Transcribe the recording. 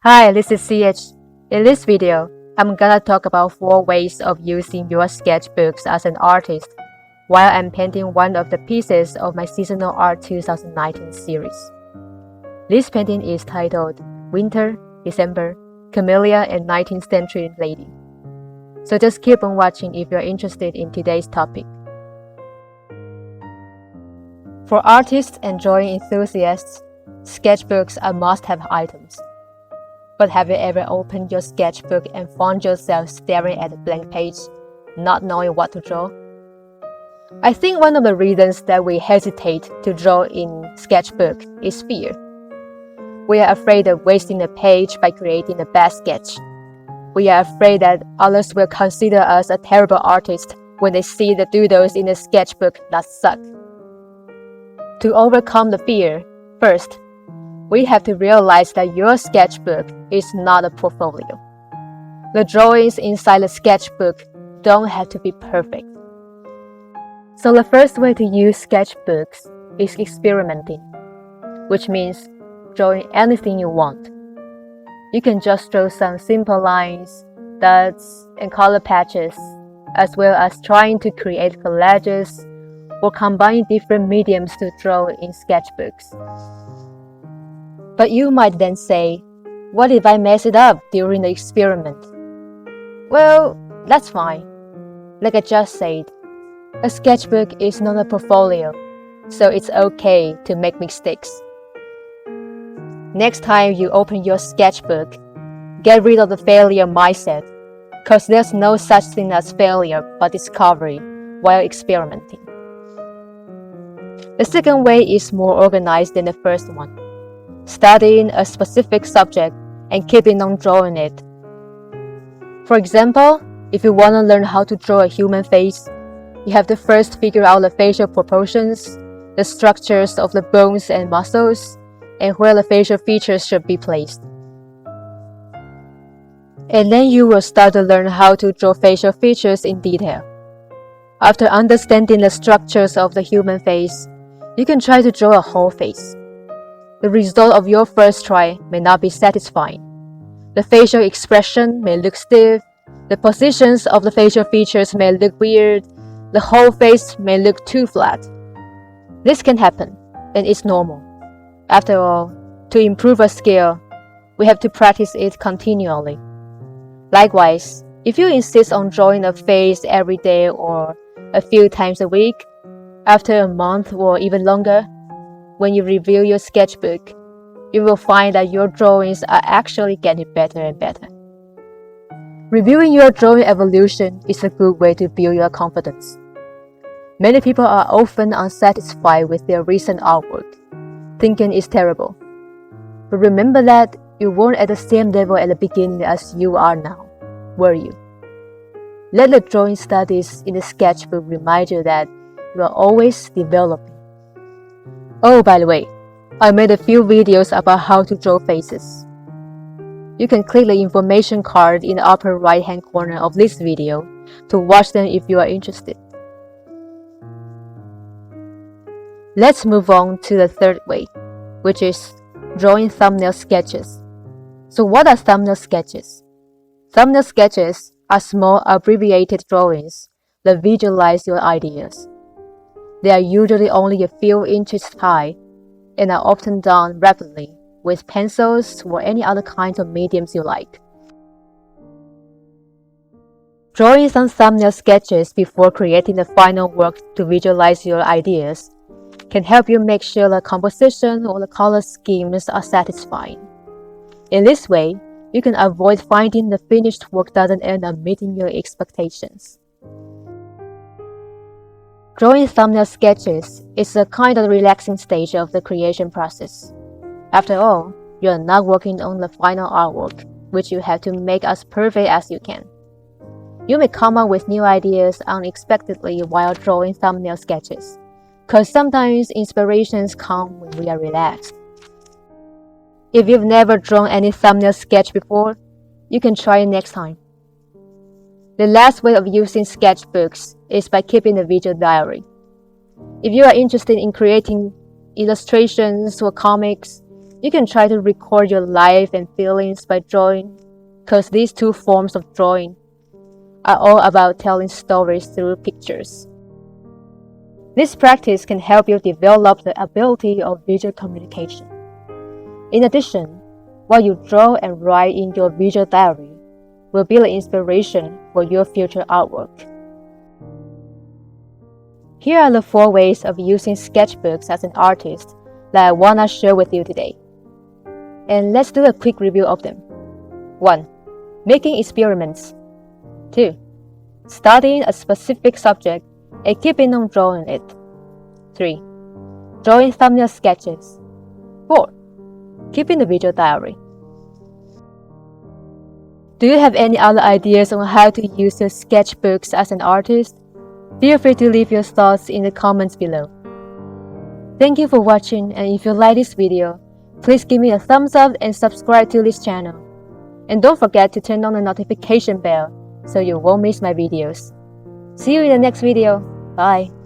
Hi, this is CH. In this video, I'm gonna talk about 4 ways of using your sketchbooks as an artist while I'm painting one of the pieces of my Seasonal Art 2019 series. This painting is titled Winter, December, Camellia and 19th Century Lady. So just keep on watching if you're interested in today's topic. For artists and drawing enthusiasts, sketchbooks are must-have items. But have you ever opened your sketchbook and found yourself staring at a blank page, not knowing what to draw? I think one of the reasons that we hesitate to draw in sketchbook is fear. We are afraid of wasting a page by creating a bad sketch. We are afraid that others will consider us a terrible artist when they see the doodles in the sketchbook that suck. To overcome the fear, first, we have to realize that your sketchbook is not a portfolio. The drawings inside the sketchbook don't have to be perfect. So the first way to use sketchbooks is experimenting, which means drawing anything you want. You can just draw some simple lines, dots, and color patches, as well as trying to create collages or combine different mediums to draw in sketchbooks. But you might then say, what if I mess it up during the experiment? Well, that's fine. Like I just said, a sketchbook is not a portfolio, so it's okay to make mistakes. Next time you open your sketchbook, get rid of the failure mindset, because there's no such thing as failure but discovery while experimenting. The second way is more organized than the first one. Studying a specific subject and keeping on drawing it. For example, if you want to learn how to draw a human face, you have to first figure out the facial proportions, the structures of the bones and muscles, and where the facial features should be placed. And then you will start to learn how to draw facial features in detail. After understanding the structures of the human face, you can try to draw a whole face. The result of your first try may not be satisfying. The facial expression may look stiff, the positions of the facial features may look weird, the whole face may look too flat. This can happen, and it's normal. After all, to improve a skill, we have to practice it continually. Likewise, if you insist on drawing a face every day or a few times a week, after a month or even longer, when you review your sketchbook, you will find that your drawings are actually getting better and better. Reviewing your drawing evolution is a good way to build your confidence. Many people are often unsatisfied with their recent artwork, thinking it's terrible. But remember that you weren't at the same level at the beginning as you are now, were you? Let the drawing studies in the sketchbook remind you that you are always developing. Oh, by the way, I made a few videos about how to draw faces. You can click the information card in the upper right-hand corner of this video to watch them if you are interested. Let's move on to the third way, which is drawing thumbnail sketches. So what are thumbnail sketches? Thumbnail sketches are small abbreviated drawings that visualize your ideas. They are usually only a few inches high and are often done rapidly with pencils or any other kinds of mediums you like. Drawing some thumbnail sketches before creating the final work to visualize your ideas can help you make sure the composition or the color schemes are satisfying. In this way, you can avoid finding the finished work doesn't end up meeting your expectations. Drawing thumbnail sketches is a kind of relaxing stage of the creation process. After all, you are not working on the final artwork, which you have to make as perfect as you can. You may come up with new ideas unexpectedly while drawing thumbnail sketches, because sometimes inspirations come when we are relaxed. If you've never drawn any thumbnail sketch before, you can try it next time. The last way of using sketchbooks is by keeping a visual diary. If you are interested in creating illustrations or comics, You can try to record your life and feelings by drawing, because these two forms of drawing are all about telling stories through pictures. This practice can help you develop the ability of visual communication. In addition, what you draw and write in your visual diary will be the inspiration for your future artwork. Here are the 4 ways of using sketchbooks as an artist that I want to share with you today. And let's do a quick review of them. 1. Making experiments. 2. Studying a specific subject and keeping on drawing it. 3. Drawing thumbnail sketches. 4. Keeping the visual diary. Do you have any other ideas on how to use your sketchbooks as an artist? Feel free to leave your thoughts in the comments below. Thank you for watching, and if you like this video, please give me a thumbs up and subscribe to this channel. And don't forget to turn on the notification bell so you won't miss my videos. See you in the next video. Bye.